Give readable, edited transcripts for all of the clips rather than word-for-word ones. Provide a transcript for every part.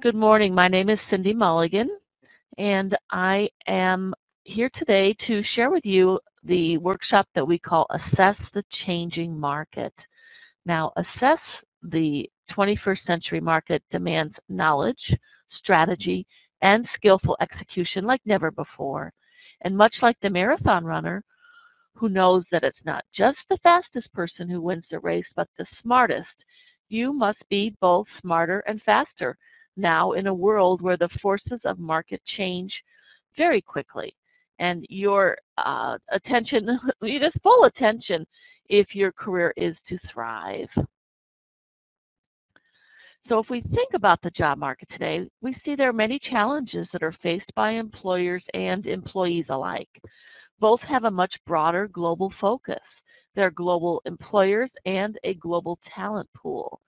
Good morning. My name is Cindy Mulligan, and I am here today to share with you the workshop that we call Assess the Changing Market. Now, assess the 21st century market demands knowledge, strategy, and skillful execution like never before. And much like the marathon runner who knows that it's not just the fastest person who wins the race, but the smartest, you must be both smarter and faster now in a world where the forces of market change very quickly. And your attention, you just full attention if your career is to thrive. So if we think about the job market today, we see there are many challenges that are faced by employers and employees alike. Both have a much broader global focus. They're global employers and a global talent pool.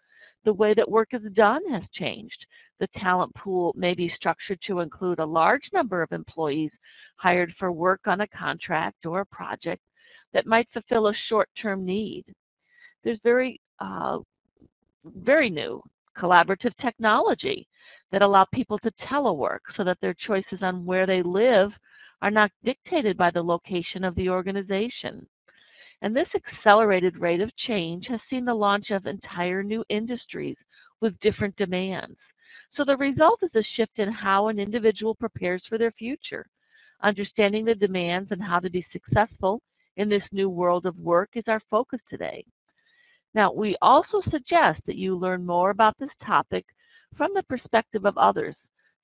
The way that work is done has changed. The talent pool may be structured to include a large number of employees hired for work on a contract or a project that might fulfill a short-term need. There's very new collaborative technology that allow people to telework so that their choices on where they live are not dictated by the location of the organization. And this accelerated rate of change has seen the launch of entire new industries with different demands. So the result is a shift in how an individual prepares for their future. Understanding the demands and how to be successful in this new world of work is our focus today. Now, we also suggest that you learn more about this topic from the perspective of others.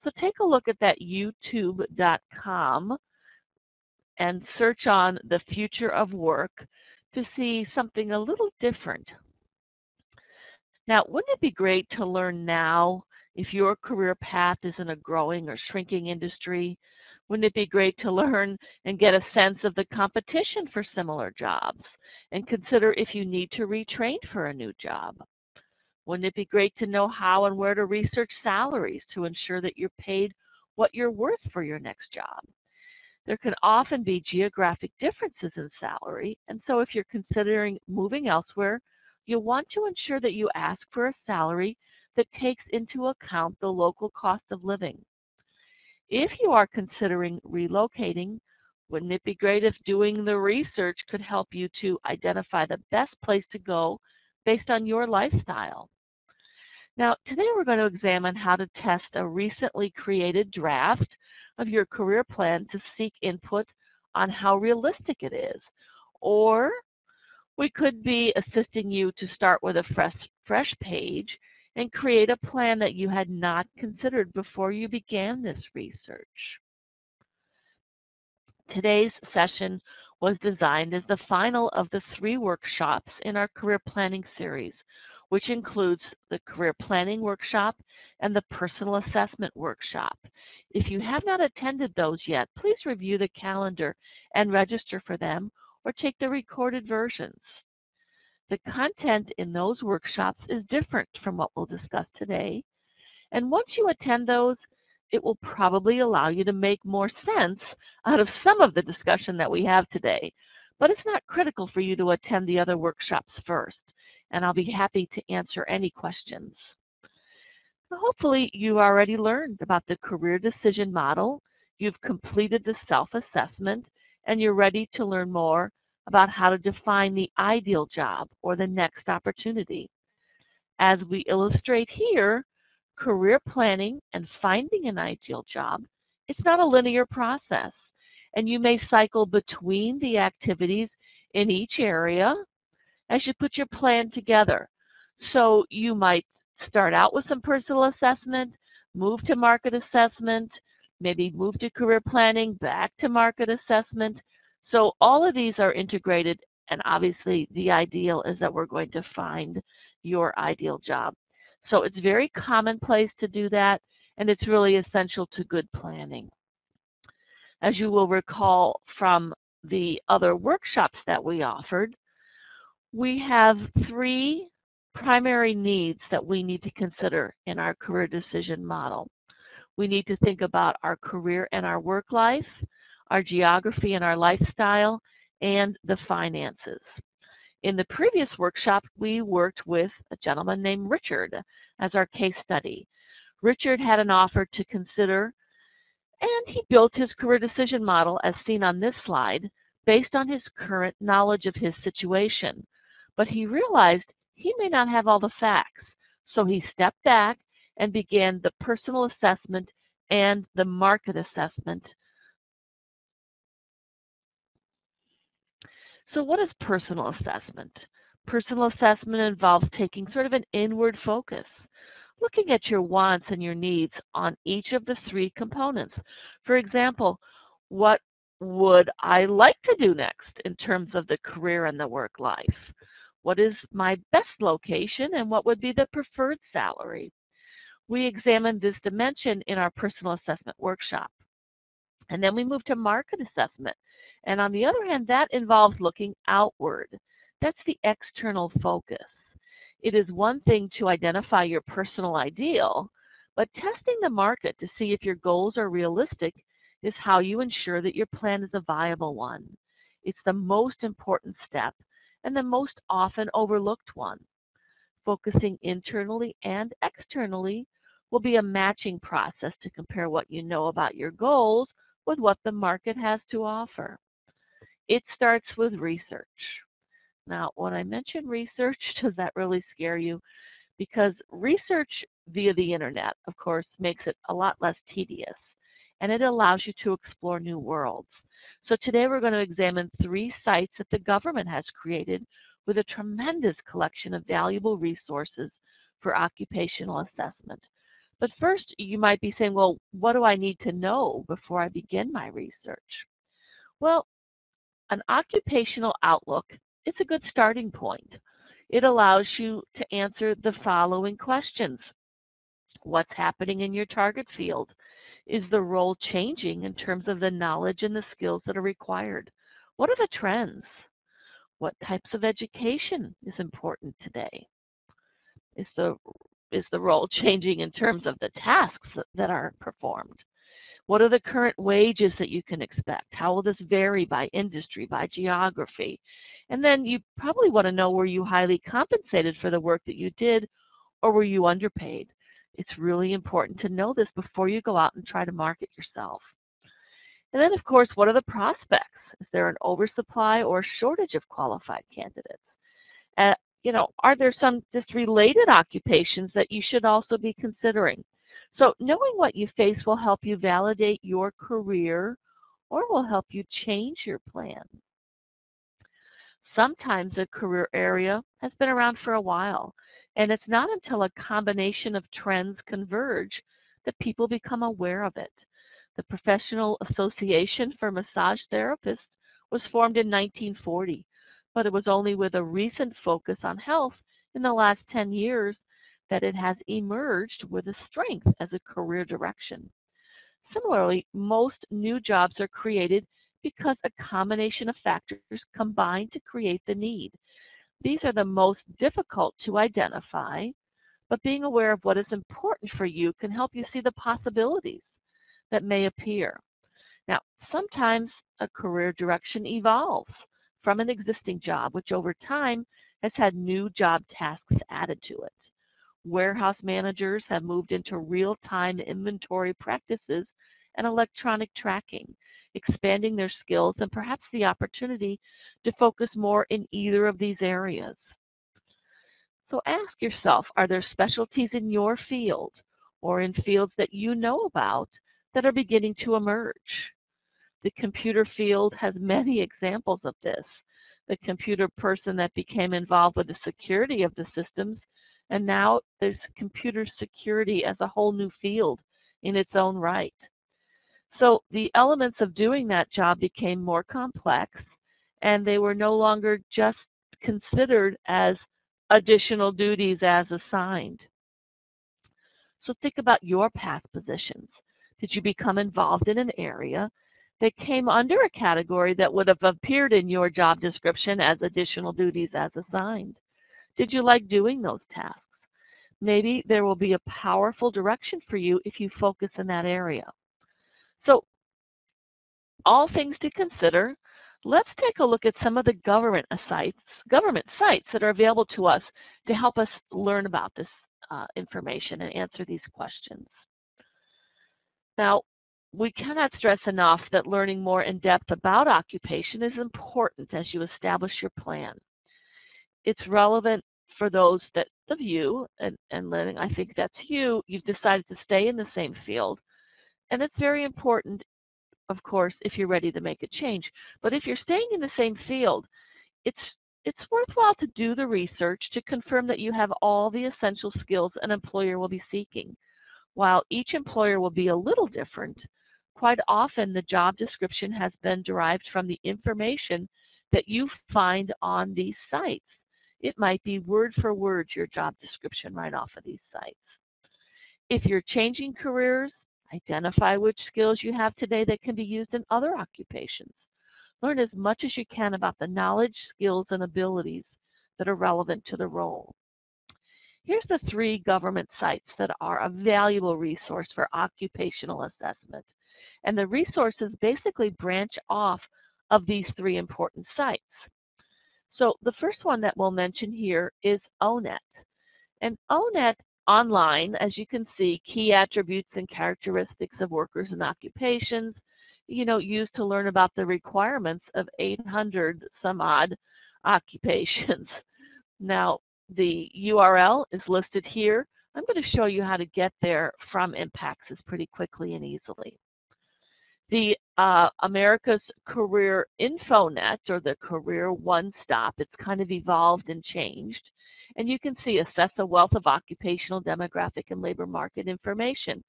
So take a look at that youtube.com and search on the future of work to see something a little different. Now, wouldn't it be great to learn now if your career path is in a growing or shrinking industry? Wouldn't it be great to learn and get a sense of the competition for similar jobs and consider if you need to retrain for a new job? Wouldn't it be great to know how and where to research salaries to ensure that you're paid what you're worth for your next job? There can often be geographic differences in salary, and so if you're considering moving elsewhere, you'll want to ensure that you ask for a salary that takes into account the local cost of living. If you are considering relocating, wouldn't it be great if doing the research could help you to identify the best place to go based on your lifestyle? Now, today we're going to examine how to test a recently created draft of your career plan to seek input on how realistic it is. Or we could be assisting you to start with a fresh page and create a plan that you had not considered before you began this research. Today's session was designed as the final of the 3 workshops in our career planning series, which includes the career planning workshop and the personal assessment workshop. If you have not attended those yet, please review the calendar and register for them or take the recorded versions. The content in those workshops is different from what we'll discuss today, and once you attend those, it will probably allow you to make more sense out of some of the discussion that we have today. But it's not critical for you to attend the other workshops first, and I'll be happy to answer any questions. Hopefully you already learned about the career decision model, you've completed the self-assessment, and you're ready to learn more about how to define the ideal job or the next opportunity. As we illustrate here, career planning and finding an ideal job, it's not a linear process, and you may cycle between the activities in each area as you put your plan together. So you might start out with some personal assessment, move to market assessment, maybe move to career planning, back to market assessment. So all of these are integrated, and obviously the ideal is that we're going to find your ideal job. So it's very commonplace to do that, and it's really essential to good planning. As you will recall from the other workshops that we offered, we have 3 primary needs that we need to consider in our career decision model. We need to think about our career and our work life, our geography and our lifestyle, and the finances. In the previous workshop, we worked with a gentleman named Richard as our case study. Richard had an offer to consider, and he built his career decision model as seen on this slide based on his current knowledge of his situation. But he realized he may not have all the facts, so he stepped back and began the personal assessment and the market assessment. So what is personal assessment? Personal assessment involves taking sort of an inward focus, looking at your wants and your needs on each of the three components. For example, what would I like to do next in terms of the career and the work life? What is my best location and what would be the preferred salary? We examined this dimension in our personal assessment workshop. And then we move to market assessment. And on the other hand, that involves looking outward. That's the external focus. It is one thing to identify your personal ideal, but testing the market to see if your goals are realistic is how you ensure that your plan is a viable one. It's the most important step and the most often overlooked one. Focusing internally and externally will be a matching process to compare what you know about your goals with what the market has to offer. It starts with research. Now, when I mention research, does that really scare you? Because research via the internet, of course, makes it a lot less tedious, and it allows you to explore new worlds. So today we're going to examine 3 sites that the government has created with a tremendous collection of valuable resources for occupational assessment. But first, you might be saying, well, what do I need to know before I begin my research? Well, an occupational outlook is a good starting point. It allows you to answer the following questions. What's happening in your target field? Is the role changing in terms of the knowledge and the skills that are required? What are the trends? What types of education is important today? Is the role changing in terms of the tasks that are performed? What are the current wages that you can expect? How will this vary by industry, by geography? And then you probably want to know, were you highly compensated for the work that you did, or were you underpaid? It's really important to know this before you go out and try to market yourself. And then, of course, what are the prospects? Is there an oversupply or shortage of qualified candidates? Are there some just related occupations that you should also be considering? So knowing what you face will help you validate your career or will help you change your plan. Sometimes a career area has been around for a while, and it's not until a combination of trends converge that people become aware of it. The Professional Association for Massage Therapists was formed in 1940, but it was only with a recent focus on health in the last 10 years that it has emerged with a strength as a career direction. Similarly, most new jobs are created because a combination of factors combine to create the need. These are the most difficult to identify, but being aware of what is important for you can help you see the possibilities that may appear. Now, sometimes a career direction evolves from an existing job, which over time has had new job tasks added to it. Warehouse managers have moved into real-time inventory practices and electronic tracking, expanding their skills and perhaps the opportunity to focus more in either of these areas. So ask yourself, are there specialties in your field or in fields that you know about that are beginning to emerge? The computer field has many examples of this. The computer person that became involved with the security of the systems, and now there's computer security as a whole new field in its own right. So the elements of doing that job became more complex, and they were no longer just considered as additional duties as assigned. So think about your past positions. Did you become involved in an area that came under a category that would have appeared in your job description as additional duties as assigned? Did you like doing those tasks? Maybe there will be a powerful direction for you if you focus in that area. So, all things to consider, let's take a look at some of the government sites that are available to us to help us learn about this information and answer these questions. Now, we cannot stress enough that learning more in depth about occupation is important as you establish your plan. It's relevant for those of you, and Lynn, I think that's you've decided to stay in the same field. And it's very important, of course, if you're ready to make a change. But if you're staying in the same field, it's worthwhile to do the research to confirm that you have all the essential skills an employer will be seeking. While each employer will be a little different, quite often the job description has been derived from the information that you find on these sites. It might be word for word your job description right off of these sites. If you're changing careers, identify which skills you have today that can be used in other occupations. Learn as much as you can about the knowledge, skills, and abilities that are relevant to the role. Here's the 3 government sites that are a valuable resource for occupational assessment. And the resources basically branch off of these 3 important sites. So the first one that we'll mention here is ONET. And ONET online, as you can see, key attributes and characteristics of workers and occupations, used to learn about the requirements of 800 some odd occupations. Now, the URL is listed here. I'm going to show you how to get there from IMPAXIS pretty quickly and easily. The America's Career InfoNet, or the Career One Stop, it's kind of evolved and changed. And you can see assess a wealth of occupational, demographic, and labor market information.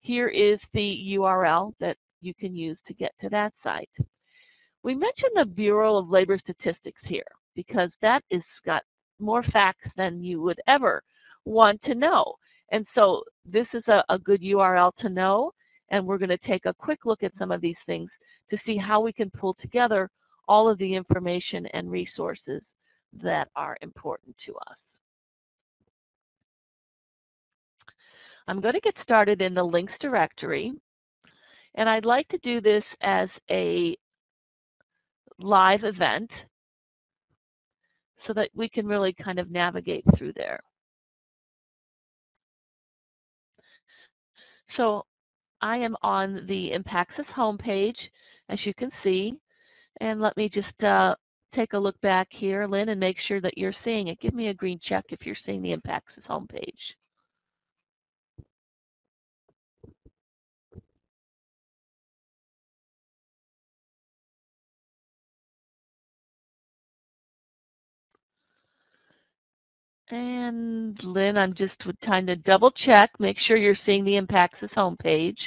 Here is the URL that you can use to get to that site. We mentioned the Bureau of Labor Statistics here because that has got more facts than you would ever want to know. And so this is a good URL to know, and we're going to take a quick look at some of these things to see how we can pull together all of the information and resources that are important to us. I'm going to get started in the links directory, and I'd like to do this as a live event so that we can really kind of navigate through there. So I am on the IMPAXIS homepage, as you can see, and let me just take a look back here, Lynn, and make sure that you're seeing it. Give me a green check if you're seeing the IMPAXIS homepage. And Lynn, I'm just trying to double check, make sure you're seeing the IMPAXIS homepage.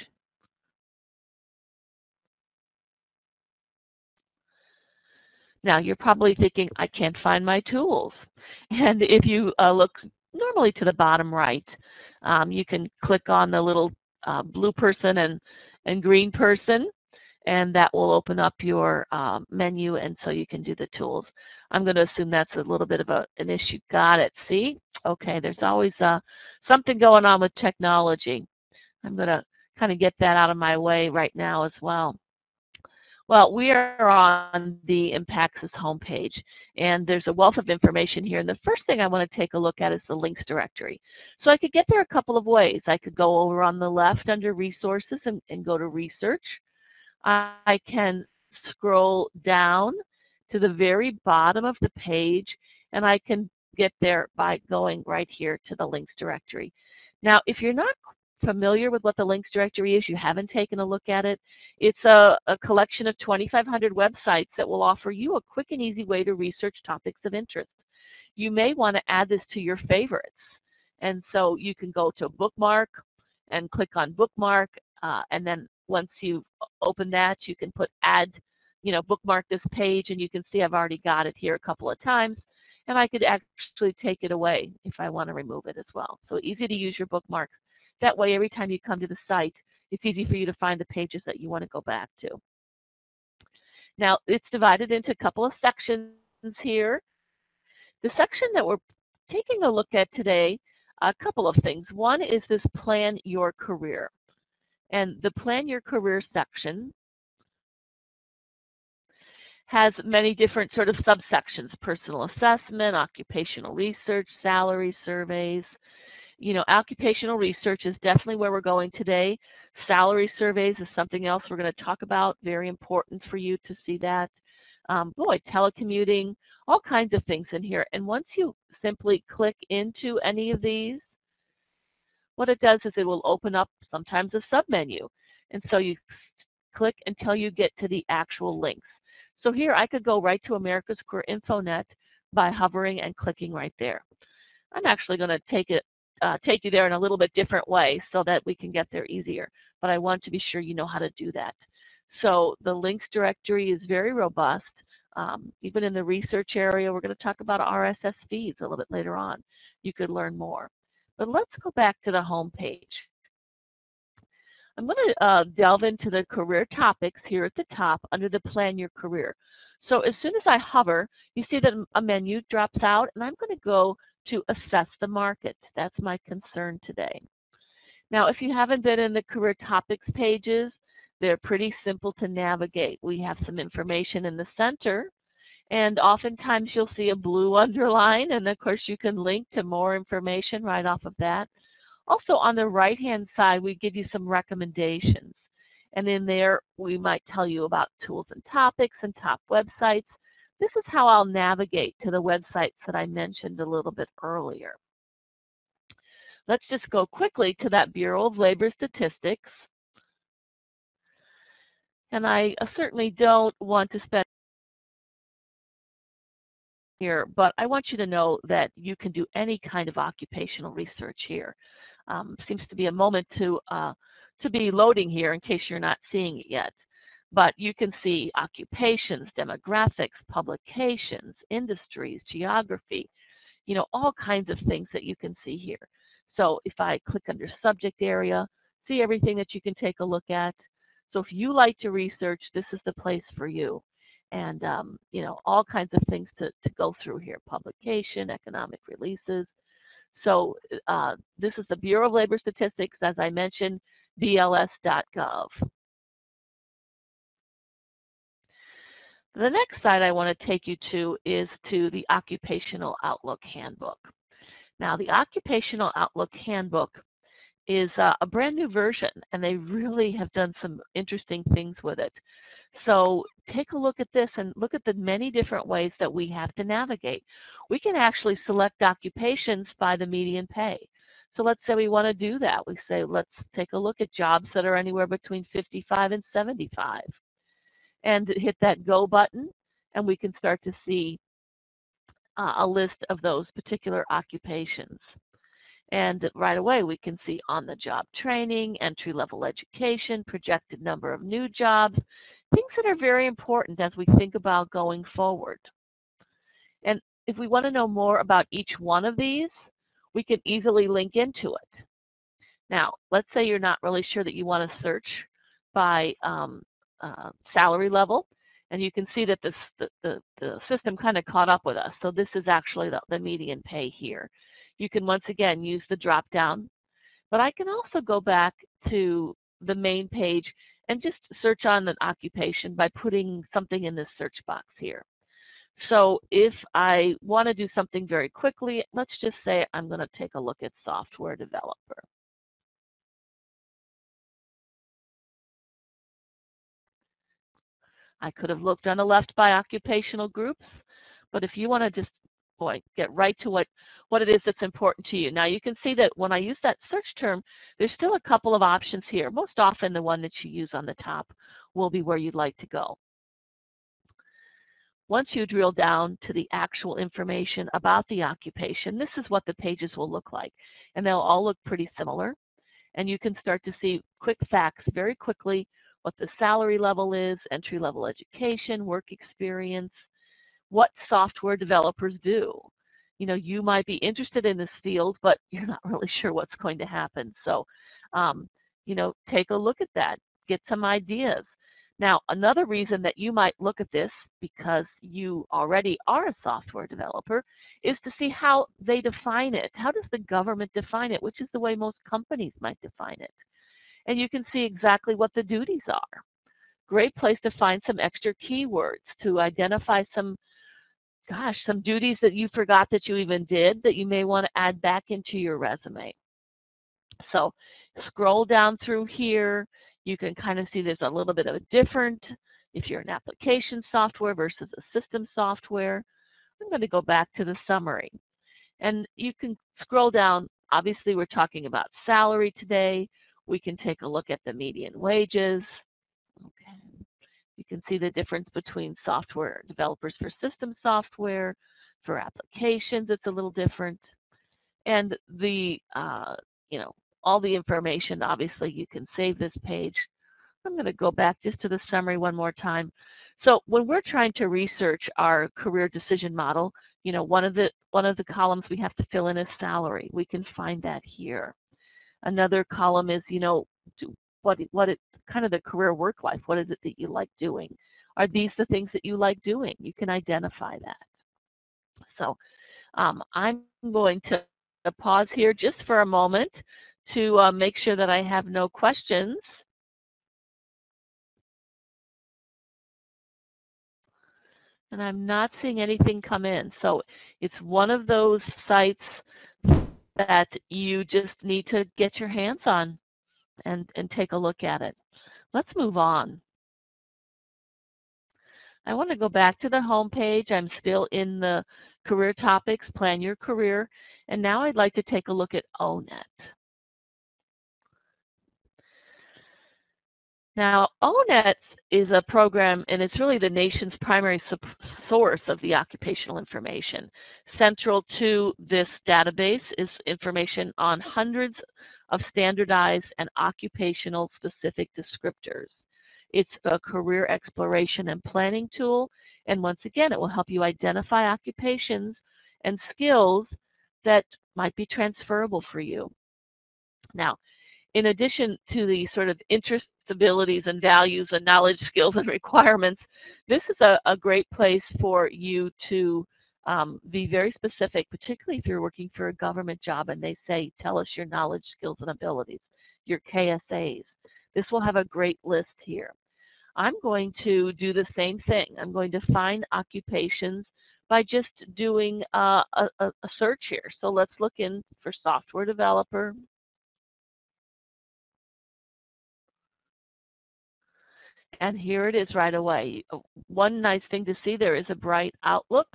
Now, you're probably thinking, I can't find my tools. And if you look normally to the bottom right, you can click on the little blue person and green person, and that will open up your menu, and so you can do the tools. I'm going to assume that's a little bit of an issue. Got it. See? Okay, there's always something going on with technology. I'm going to kind of get that out of my way right now as well. Well, we are on the IMPAXIS homepage, and there's a wealth of information here. And the first thing I want to take a look at is the links directory. So I could get there a couple of ways. I could go over on the left under resources and go to research. I can scroll down to the very bottom of the page, and I can get there by going right here to the links directory. Now, if you're not familiar with what the links directory is, you haven't taken a look at it, it's a collection of 2,500 websites that will offer you a quick and easy way to research topics of interest. You may want to add this to your favorites. And so you can go to bookmark and click on bookmark, and then once you've opened that, you can put add, bookmark this page, and you can see I've already got it here a couple of times. And I could actually take it away if I want to remove it as well. So easy to use your bookmarks. That way, every time you come to the site, it's easy for you to find the pages that you want to go back to. Now, it's divided into a couple of sections here. The section that we're taking a look at today, a couple of things. One is this Plan Your Career. And the Plan Your Career section has many different sort of subsections: personal assessment, occupational research, salary surveys. You know, occupational research is definitely where we're going today. Salary surveys is something else we're going to talk about. Very important for you to see that. Boy, telecommuting, all kinds of things in here. And once you simply click into any of these, what it does is it will open up sometimes a submenu. And so you click until you get to the actual links. So here I could go right to America's Career InfoNet by hovering and clicking right there. I'm actually going to take you there in a little bit different way so that we can get there easier. But I want to be sure you know how to do that. So the links directory is very robust. Even in the research area, we're going to talk about RSS feeds a little bit later on. You could learn more. But let's go back to the home page. I'm going to delve into the career topics here at the top under the Plan Your Career. So as soon as I hover, you see that a menu drops out, and I'm going to go to Assess the Market. That's my concern today. Now, if you haven't been in the career topics pages, they're pretty simple to navigate. We have some information in the center, and oftentimes you'll see a blue underline, and of course you can link to more information right off of that. Also on the right-hand side, we give you some recommendations. And in there, we might tell you about tools and topics and top websites. This is how I'll navigate to the websites that I mentioned a little bit earlier. Let's just go quickly to that Bureau of Labor Statistics. And I certainly don't want to spend here, but I want you to know that you can do any kind of occupational research here. Seems to be a moment to be loading here in case you're not seeing it yet. But you can see occupations, demographics, publications, industries, geography, you know, all kinds of things that you can see here. So if I click under subject area, see everything that you can take a look at. So if you like to research, this is the place for you. And, you know, all kinds of things to go through here, publication, economic releases. So this is the Bureau of Labor Statistics, as I mentioned, bls.gov. The next site I want to take you to is to the Occupational Outlook Handbook. Now, the Occupational Outlook Handbook is a brand new version, and they really have done some interesting things with it. So take a look at this and look at the many different ways that we have to navigate. We can actually select occupations by the median pay. So let's say we want to do that. We say, let's take a look at jobs that are anywhere between 55 and 75. And hit that go button, and we can start to see a list of those particular occupations. And right away, we can see on-the-job training, entry-level education, projected number of new jobs, things that are very important as we think about going forward. And if we want to know more about each one of these, we can easily link into it. Now, let's say you're not really sure that you want to search by salary level, and you can see that the system kind of caught up with us. So this is actually the median pay here. You can once again use the drop down, but I can also go back to the main page and just search on an occupation by putting something in this search box here. So if I want to do something very quickly, let's just say I'm going to take a look at software developer. I could have looked on the left by occupational groups, but if you want to just, get right to what it is that's important to you. Now you can see that when I use that search term, there's still a couple of options here. Most often the one that you use on the top will be where you'd like to go. Once you drill down to the actual information about the occupation, this is what the pages will look like. And they'll all look pretty similar. And you can start to see quick facts very quickly, what the salary level is, entry-level education, work experience, what software developers do. You know, you might be interested in this field, but you're not really sure what's going to happen. So, you know, take a look at that, get some ideas. Now, another reason that you might look at this, because you already are a software developer, is to see how they define it. How does the government define it, which is the way most companies might define it. And you can see exactly what the duties are. Great place to find some extra keywords to identify some duties that you forgot that you even did that you may want to add back into your resume. So scroll down through here. You can kind of see there's a little bit of a different if you're an application software versus a system software. I'm going to go back to the summary. And you can scroll down. Obviously, we're talking about salary today. We can take a look at the median wages. Okay. You can see the difference between software developers for system software. For applications, it's a little different. And the, all the information, obviously, you can save this page. I'm going to go back just to the summary one more time. So when we're trying to research our career decision model, one of the columns we have to fill in is salary. We can find that here. Another column is, what kind of the career work life. What is it that you like doing? Are these the things that you like doing? You can identify that. So I'm going to pause here just for a moment to make sure that I have no questions. And I'm not seeing anything come in. So it's one of those sites that you just need to get your hands on and take a look at it. Let's move on. I want to go back to the home page. I'm still in the career topics, plan your career, and now I'd like to take a look at ONET. Now, ONET is a program, and it's really the nation's primary source of the occupational information. Central to this database is information on hundreds of standardized and occupational specific descriptors. It's a career exploration and planning tool, and once again, it will help you identify occupations and skills that might be transferable for you. Now, in addition to the sort of interests, abilities, and values and knowledge, skills, and requirements, this is a great place for you to be very specific, particularly if you're working for a government job and they say, tell us your knowledge, skills, and abilities, your KSAs. This will have a great list here. I'm going to do the same thing. I'm going to find occupations by just doing a search here. So let's look in for software developer. And here it is right away. One nice thing to see, there is a bright outlook.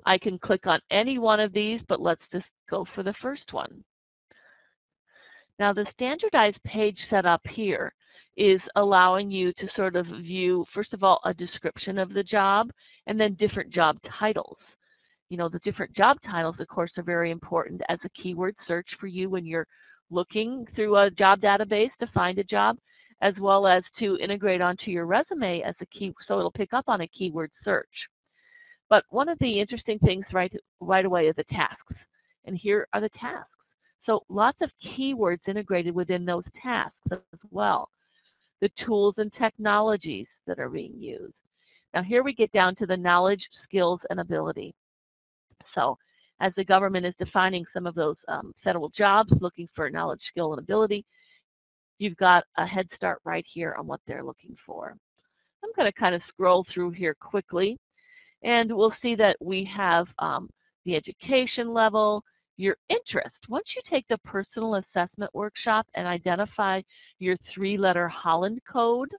I can click on any one of these, but let's just go for the first one. Now the standardized page set up here is allowing you to sort of view, first of all, a description of the job and then different job titles. The different job titles, of course, are very important as a keyword search for you when you're looking through a job database to find a job, as well as to integrate onto your resume as a key, so it'll pick up on a keyword search. But one of the interesting things right away is the tasks. And here are the tasks. So lots of keywords integrated within those tasks as well. The tools and technologies that are being used. Now here we get down to the knowledge, skills, and ability. So as the government is defining some of those federal jobs, looking for knowledge, skill, and ability, you've got a head start right here on what they're looking for. I'm going to kind of scroll through here quickly, and we'll see that we have the education level, your interest. Once you take the personal assessment workshop and identify your 3-letter Holland code,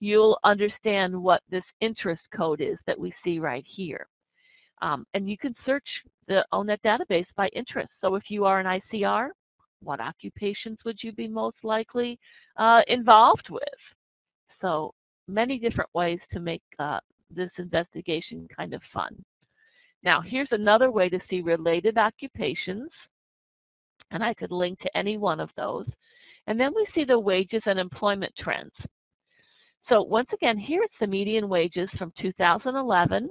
you'll understand what this interest code is that we see right here. And you can search the ONET database by interest. So if you are an ICR, what occupations would you be most likely involved with? So many different ways to make this investigation kind of fun. Now here's another way to see related occupations, and I could link to any one of those. And then we see the wages and employment trends. So once again, here it's the median wages from 2011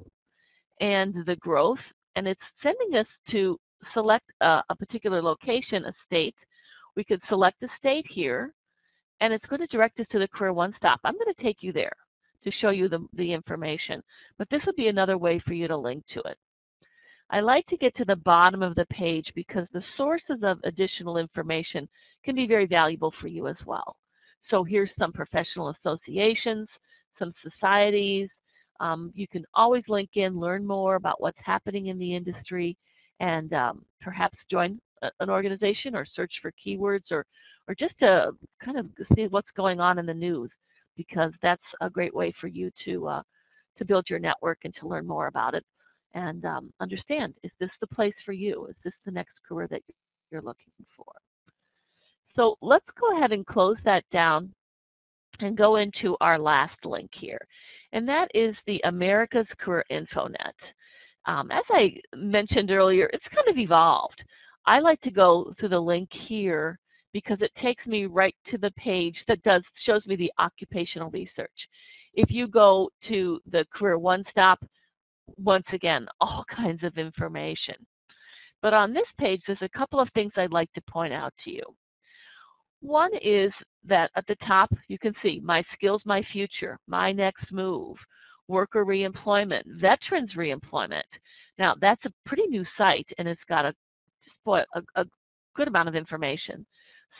and the growth, and it's sending us to select a particular location, a state. We could select a state here, and it's going to direct us to the Career One Stop. I'm going to take you there to show you the information, but this would be another way for you to link to it. I like to get to the bottom of the page because the sources of additional information can be very valuable for you as well. So here's some professional associations, some societies. You can always link in, learn more about what's happening in the industry, and perhaps join an organization or search for keywords or just to kind of see what's going on in the news, because that's a great way for you to build your network and to learn more about it and understand, is this the place for you? Is this the next career that you're looking for? So let's go ahead and close that down and go into our last link here, and that is the America's Career InfoNet. As I mentioned earlier, it's kind of evolved. I like to go through the link here because it takes me right to the page that shows me the occupational research. If you go to the Career One Stop, once again, all kinds of information. But on this page, there's a couple of things I'd like to point out to you. One is that at the top, you can see my skills, my future, my next move, worker reemployment, veterans reemployment. Now, that's a pretty new site, and it's got a good amount of information.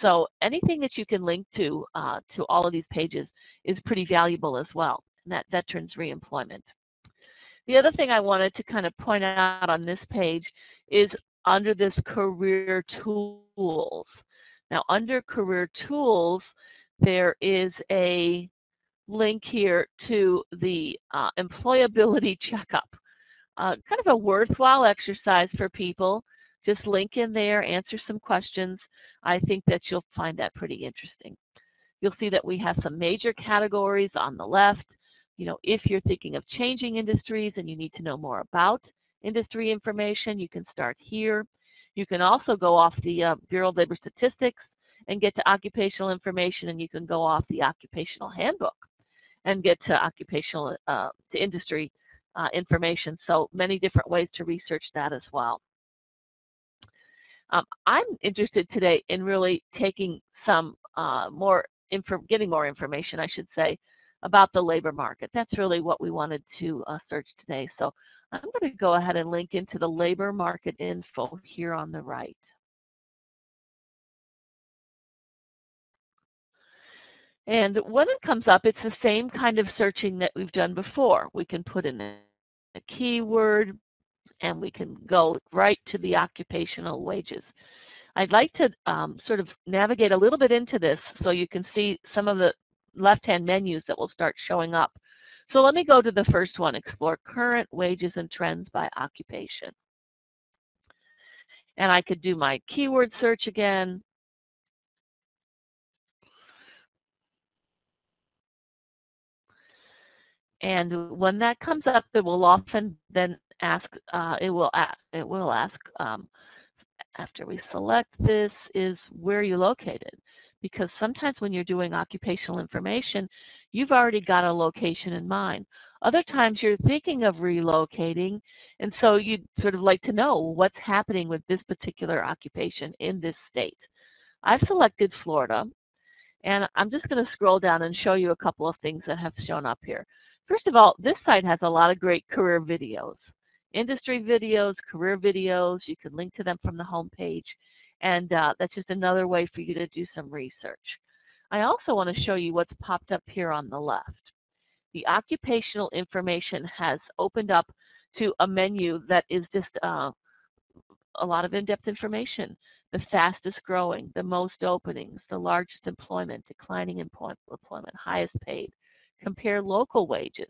So anything that you can link to all of these pages is pretty valuable as well, and that veterans reemployment. The other thing I wanted to kind of point out on this page is under this career tools. Now, under career tools, there is a link here to the employability checkup. Kind of a worthwhile exercise for people. Just link in there, answer some questions. I think that you'll find that pretty interesting. You'll see that we have some major categories on the left. You know, if you're thinking of changing industries and you need to know more about industry information, you can start here. You can also go off the Bureau of Labor Statistics and get to occupational information, and you can go off the occupational handbook and get to occupational, to industry information. So many different ways to research that as well. I'm interested today in really taking some getting more information, I should say, about the labor market. That's really what we wanted to search today. So I'm going to go ahead and link into the labor market info here on the right. And when it comes up, it's the same kind of searching that we've done before. We can put in a keyword, and we can go right to the occupational wages. I'd like to sort of navigate a little bit into this so you can see some of the left-hand menus that will start showing up. So let me go to the first one, explore current wages and trends by occupation. And I could do my keyword search again. And when that comes up, it will often then ask, it will ask after we select this, is where are you located? Because sometimes when you're doing occupational information, you've already got a location in mind. Other times you're thinking of relocating, and so you'd sort of like to know what's happening with this particular occupation in this state. I've selected Florida, and I'm just going to scroll down and show you a couple of things that have shown up here. First of all, this site has a lot of great career videos. Industry videos, career videos, you can link to them from the home page, and that's just another way for you to do some research. I also want to show you what's popped up here on the left. The occupational information has opened up to a menu that is just a lot of in-depth information. The fastest growing, the most openings, the largest employment, declining employment, highest paid. Compare local wages.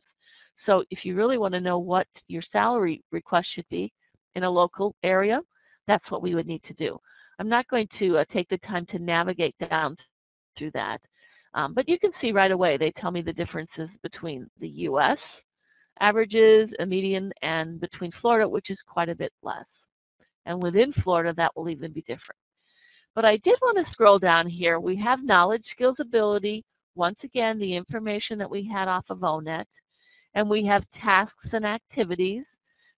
So if you really want to know what your salary request should be in a local area, that's what we would need to do. I'm not going to take the time to navigate down through that, but you can see right away they tell me the differences between the U.S. averages, a median, and between Florida, which is quite a bit less. And within Florida, that will even be different. But I did want to scroll down here. We have knowledge, skills, ability. Once again, the information that we had off of ONET. And we have tasks and activities.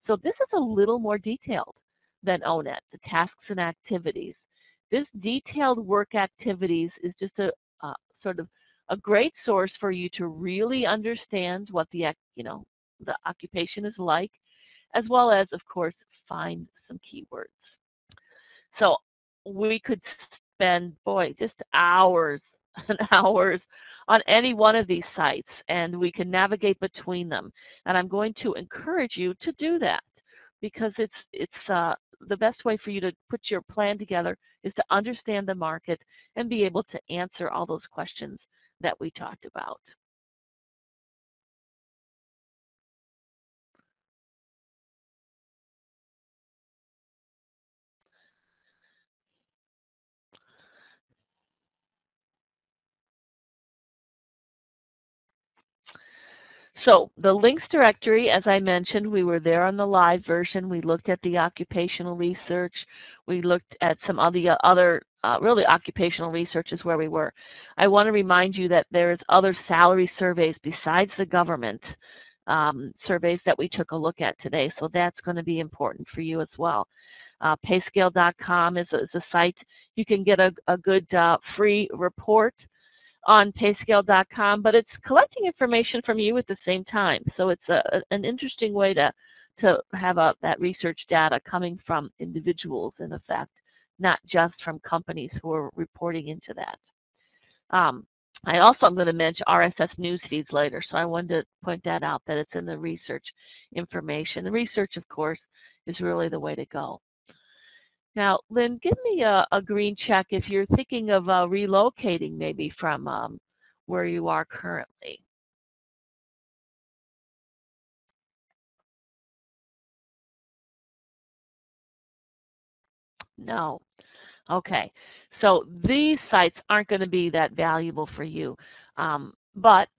So this is a little more detailed than ONET, the tasks and activities. This detailed work activities is just a sort of a great source for you to really understand what the occupation is like, as well as, of course, find some keywords. So we could spend, boy, just hours and hours on any one of these sites, and we can navigate between them. And I'm going to encourage you to do that because it's the best way for you to put your plan together is to understand the market and be able to answer all those questions that we talked about. So the links directory, as I mentioned, we were there on the live version. We looked at the occupational research. We looked at some of the other really occupational research is where we were. I want to remind you that there's other salary surveys besides the government surveys that we took a look at today. So that's going to be important for you as well. Payscale.com is a site. You can get a good free report on payscale.com, but it's collecting information from you at the same time. So it's an interesting way to have that research data coming from individuals, in effect, not just from companies who are reporting into that. I also am going to mention RSS news feeds later, so I wanted to point that out, that it's in the research information. The research, of course, is really the way to go. Now, Lynn, give me a green check if you're thinking of relocating maybe from where you are currently. No. Okay. So these sites aren't going to be that valuable for you, but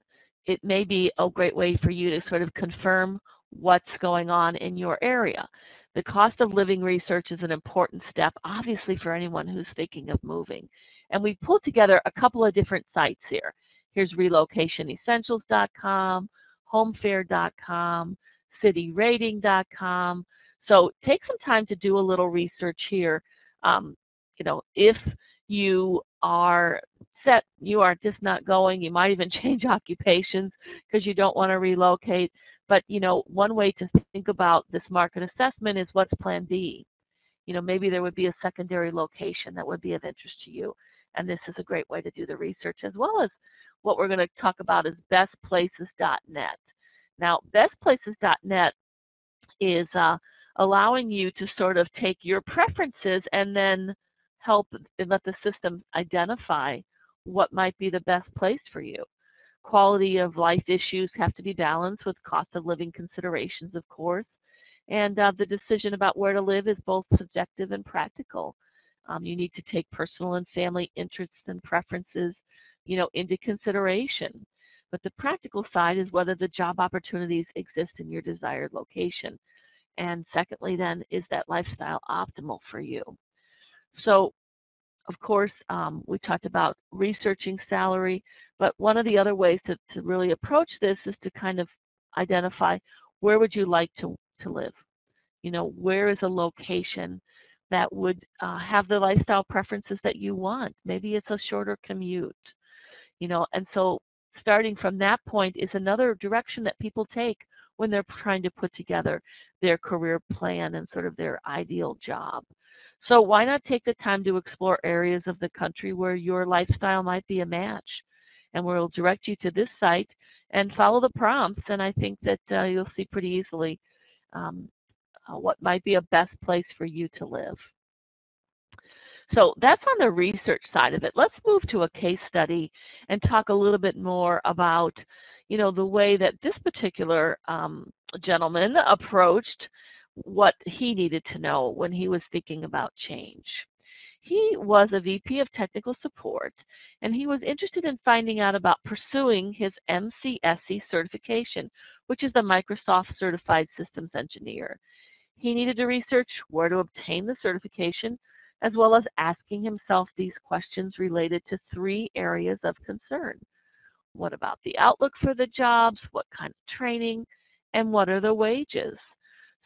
it may be a great way for you to sort of confirm what's going on in your area. The cost of living research is an important step, obviously, for anyone who's thinking of moving. And we pulled together a couple of different sites here. Here's relocationessentials.com, homefair.com, cityrating.com. So take some time to do a little research here. You know, if you are set, you are just not going, you might even change occupations because you don't want to relocate. But, you know, one way to think about this market assessment is what's plan B. You know, maybe there would be a secondary location that would be of interest to you. And this is a great way to do the research, as well as what we're going to talk about is bestplaces.net. Now, bestplaces.net is allowing you to sort of take your preferences and then help and let the system identify what might be the best place for you. Quality of life issues have to be balanced with cost of living considerations, of course. And the decision about where to live is both subjective and practical. You need to take personal and family interests and preferences, you know, into consideration. But the practical side is whether the job opportunities exist in your desired location. And secondly, then, is that lifestyle optimal for you? So, of course, we talked about researching salary, but one of the other ways to really approach this is to kind of identify where would you like to live? You know, where is a location that would have the lifestyle preferences that you want? Maybe it's a shorter commute, you know, and so starting from that point is another direction that people take when they're trying to put together their career plan and sort of their ideal job. So why not take the time to explore areas of the country where your lifestyle might be a match? And we'll direct you to this site and follow the prompts, and I think that you'll see pretty easily what might be a best place for you to live. So that's on the research side of it. Let's move to a case study and talk a little bit more about, you know, the way that this particular gentleman approached what he needed to know when he was thinking about change. He was a VP of technical support, and he was interested in finding out about pursuing his MCSE certification, which is the Microsoft Certified Systems Engineer. He needed to research where to obtain the certification, as well as asking himself these questions related to 3 areas of concern. What about the outlook for the jobs? What kind of training? And what are the wages?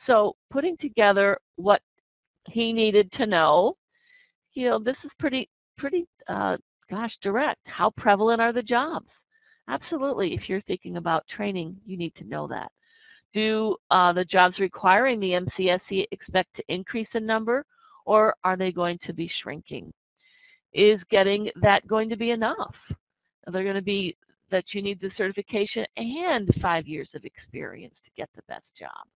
So putting together what he needed to know, you know, this is pretty direct. How prevalent are the jobs? Absolutely. If you're thinking about training, you need to know that. Do the jobs requiring the MCSE expect to increase in number, or are they going to be shrinking? Is getting that going to be enough? Are they going to be that you need the certification and 5 years of experience to get the best job?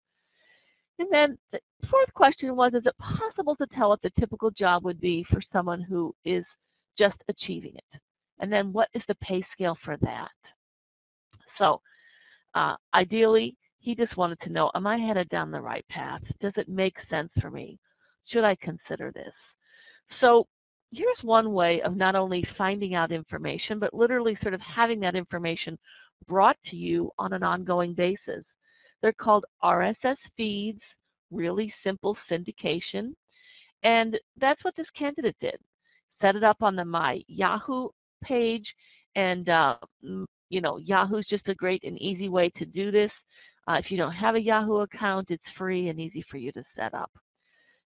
And then the fourth question was, is it possible to tell what the typical job would be for someone who is just achieving it? And then what is the pay scale for that? So ideally, he just wanted to know, am I headed down the right path? Does it make sense for me? Should I consider this? So here's one way of not only finding out information, but literally sort of having that information brought to you on an ongoing basis. They're called RSS feeds, really simple syndication. And that's what this candidate did. Set it up on the My Yahoo page, and Yahoo's just a great and easy way to do this. If you don't have a Yahoo account, it's free and easy for you to set up.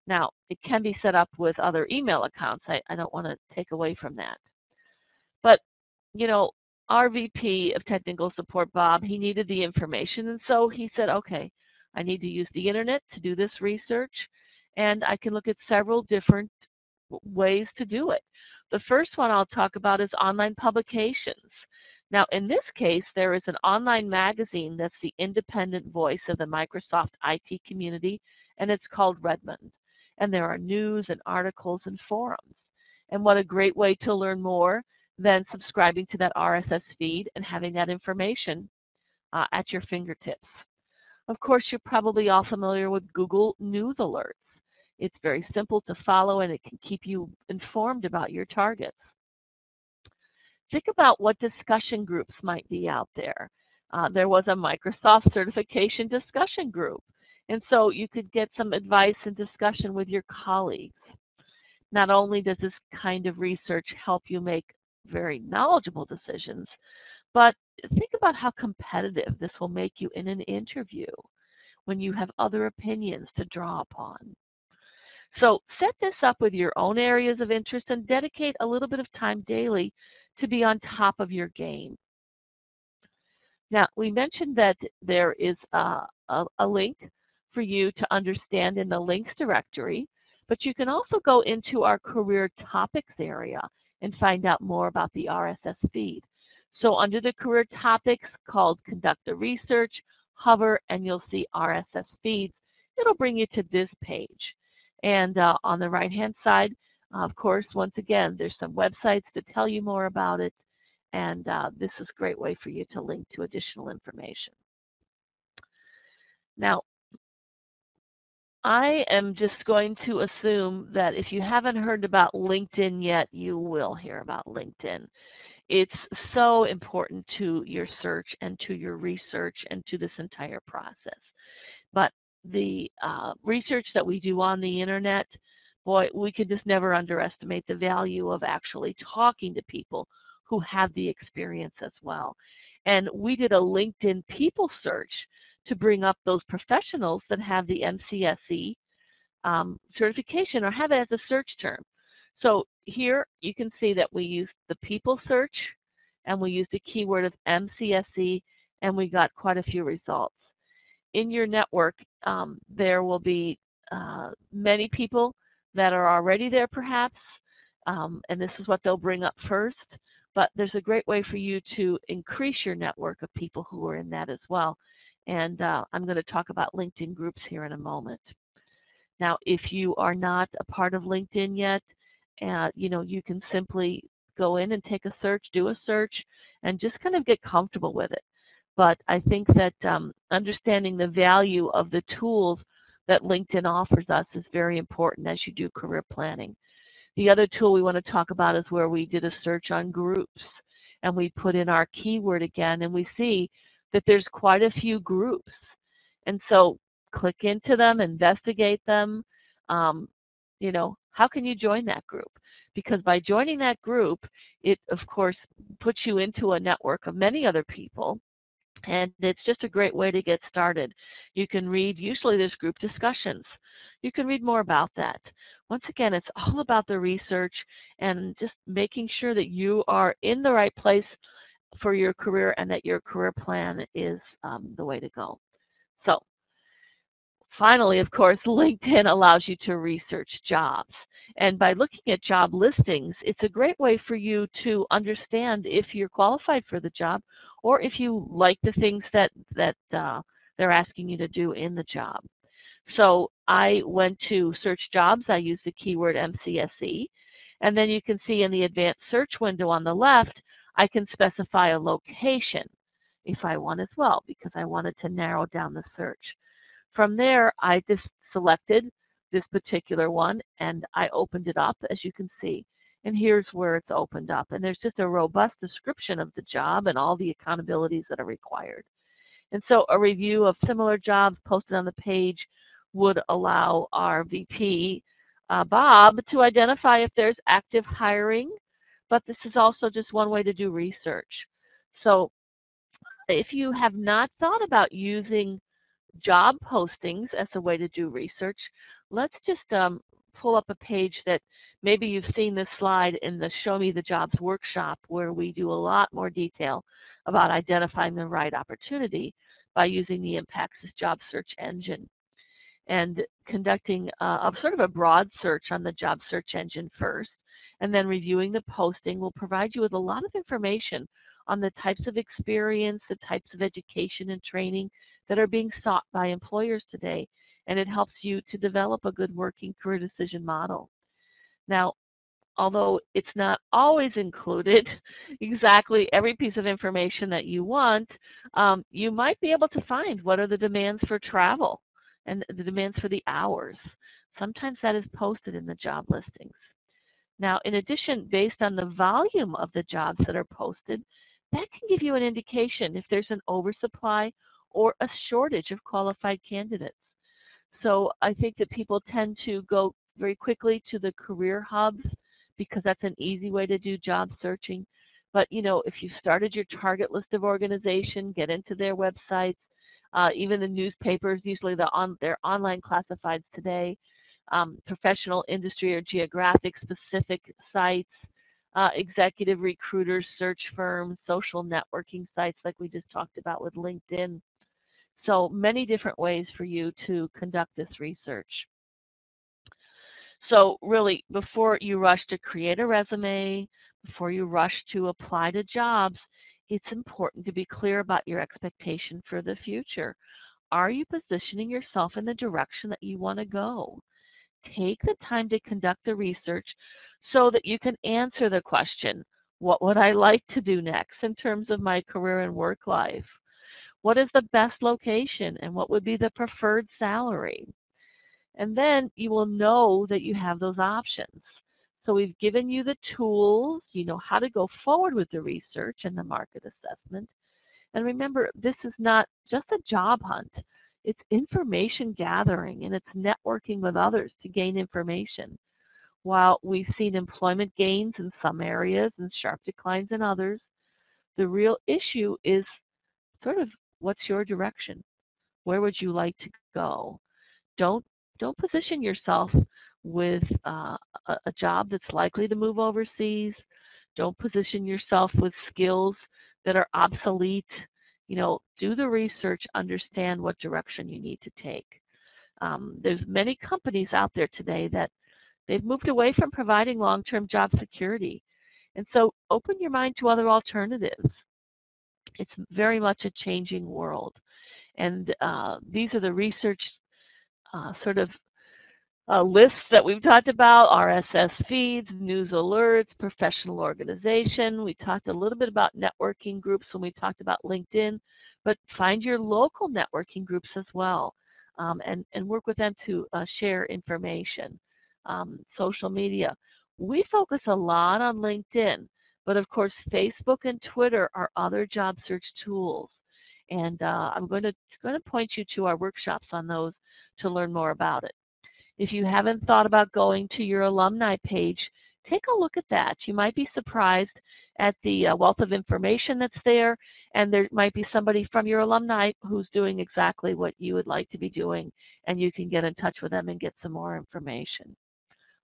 Now, it can be set up with other email accounts. I don't want to take away from that. But, our VP of technical support, Bob, he needed the information, and so he said, okay, I need to use the internet to do this research, and I can look at several different ways to do it. The first one I'll talk about is online publications. Now, in this case, there is an online magazine that's the independent voice of the Microsoft IT community, and it's called Redmond. And there are news and articles and forums. And what a great way to learn more than subscribing to that RSS feed and having that information at your fingertips. Of course, you're probably all familiar with Google News Alerts. It's very simple to follow, and it can keep you informed about your targets. Think about what discussion groups might be out there. There was a Microsoft certification discussion group, and so you could get some advice and discussion with your colleagues. Not only does this kind of research help you make very knowledgeable decisions, but think about how competitive this will make you in an interview when you have other opinions to draw upon. So set this up with your own areas of interest and dedicate a little bit of time daily to be on top of your game. Now, we mentioned that there is a link for you to understand in the links directory, but you can also go into our career topics area and find out more about the RSS feed. So under the career topics called Conduct the Research, hover and you'll see RSS feeds. It'll bring you to this page. And on the right-hand side, of course, once again, there's some websites to tell you more about it. And this is a great way for you to link to additional information. Now, I am just going to assume that if you haven't heard about LinkedIn yet, you will hear about LinkedIn. It's so important to your search and to your research and to this entire process. But the research that we do on the internet, boy, we can just never underestimate the value of actually talking to people who have the experience as well. And we did a LinkedIn people search to bring up those professionals that have the MCSE certification or have it as a search term. So here you can see that we used the people search and we used the keyword of MCSE, and we got quite a few results. In your network, there will be many people that are already there perhaps, and this is what they'll bring up first. But there's a great way for you to increase your network of people who are in that as well. And I'm going to talk about LinkedIn groups here in a moment. Now, if you are not a part of LinkedIn yet, you can simply go in and take a search, do a search, and just kind of get comfortable with it. But I think that understanding the value of the tools that LinkedIn offers us is very important as you do career planning. The other tool we want to talk about is where we did a search on groups, and we put in our keyword again, and we see that there's quite a few groups. And so click into them, investigate them. How can you join that group? Because by joining that group, it, of course, puts you into a network of many other people. And it's just a great way to get started. You can read, usually there's group discussions. You can read more about that. Once again, it's all about the research and just making sure that you are in the right place for your career and that your career plan is the way to go. So finally, of course, LinkedIn allows you to research jobs. And by looking at job listings, it's a great way for you to understand if you're qualified for the job or if you like the things that they're asking you to do in the job. So I went to search jobs. I used the keyword MCSE. And then you can see in the advanced search window on the left, I can specify a location if I want as well, because I wanted to narrow down the search. From there, I just selected this particular one and I opened it up, as you can see. And here's where it's opened up. And there's just a robust description of the job and all the accountabilities that are required. And so a review of similar jobs posted on the page would allow our VP, Bob, to identify if there's active hiring, but this is also just one way to do research. So if you have not thought about using job postings as a way to do research, let's just pull up a page that maybe you've seen this slide in the Show Me the Jobs workshop, where we do a lot more detail about identifying the right opportunity by using the IMPAXIS job search engine and conducting a sort of a broad search on the job search engine first, and then reviewing the posting will provide you with a lot of information on the types of experience, the types of education and training that are being sought by employers today, and it helps you to develop a good working career decision model. Now, although it's not always included exactly every piece of information that you want, you might be able to find what are the demands for travel and the demands for the hours. Sometimes that is posted in the job listings. Now, in addition, based on the volume of the jobs that are posted, that can give you an indication if there's an oversupply or a shortage of qualified candidates. So I think that people tend to go very quickly to the career hubs because that's an easy way to do job searching. But, you know, if you started your target list of organization, get into their websites, even the newspapers, usually they're online classifieds today, professional industry or geographic specific sites, executive recruiters, search firms, social networking sites like we just talked about with LinkedIn. So many different ways for you to conduct this research. So really, before you rush to create a resume, before you rush to apply to jobs, it's important to be clear about your expectation for the future. Are you positioning yourself in the direction that you want to go? Take the time to conduct the research so that you can answer the question, what would I like to do next in terms of my career and work life? What is the best location and what would be the preferred salary? And then you will know that you have those options. So we've given you the tools, you know how to go forward with the research and the market assessment. And remember, this is not just a job hunt. It's information gathering and it's networking with others to gain information. While we've seen employment gains in some areas and sharp declines in others, the real issue is sort of what's your direction? Where would you like to go? Don't position yourself with a job that's likely to move overseas. Don't position yourself with skills that are obsolete. You know, do the research, understand what direction you need to take. There's many companies out there today that they've moved away from providing long-term job security. And so open your mind to other alternatives. It's very much a changing world. And these are the research sort of lists that we've talked about, RSS feeds, news alerts, professional organization. We talked a little bit about networking groups when we talked about LinkedIn, but find your local networking groups as well and work with them to share information. Social media. We focus a lot on LinkedIn, but of course Facebook and Twitter are other job search tools. And I'm going to point you to our workshops on those to learn more about it. If you haven't thought about going to your alumni page, take a look at that. You might be surprised at the wealth of information that's there, and there might be somebody from your alumni who's doing exactly what you would like to be doing, and you can get in touch with them and get some more information.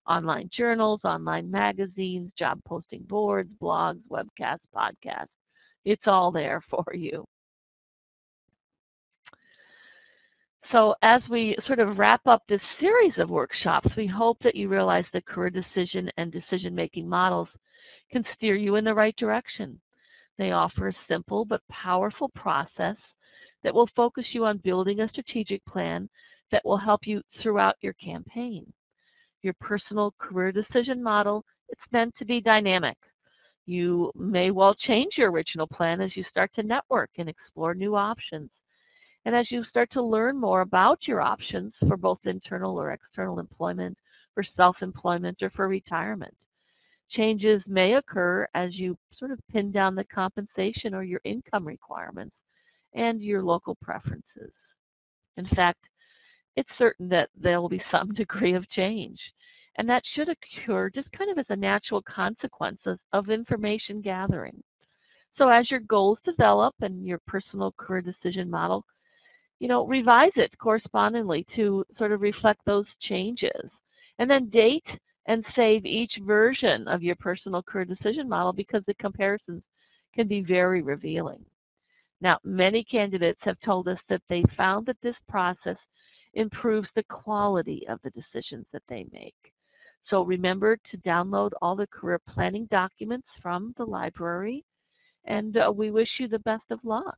Online journals, online magazines, job posting boards, blogs, webcasts, podcasts. It's all there for you. So as we sort of wrap up this series of workshops, we hope that you realize that career decision and decision-making models can steer you in the right direction. They offer a simple but powerful process that will focus you on building a strategic plan that will help you throughout your campaign. Your personal career decision model, it's meant to be dynamic. You may well change your original plan as you start to network and explore new options. And as you start to learn more about your options for both internal or external employment, for self-employment, or for retirement. Changes may occur as you sort of pin down the compensation or your income requirements and your local preferences. In fact, it's certain that there will be some degree of change. And that should occur just kind of as a natural consequence of information gathering. So as your goals develop and your personal career decision model, revise it correspondingly to sort of reflect those changes. And then date and save each version of your personal career decision model because the comparisons can be very revealing. Now, many candidates have told us that they found that this process improves the quality of the decisions that they make. So remember to download all the career planning documents from the library, and we wish you the best of luck.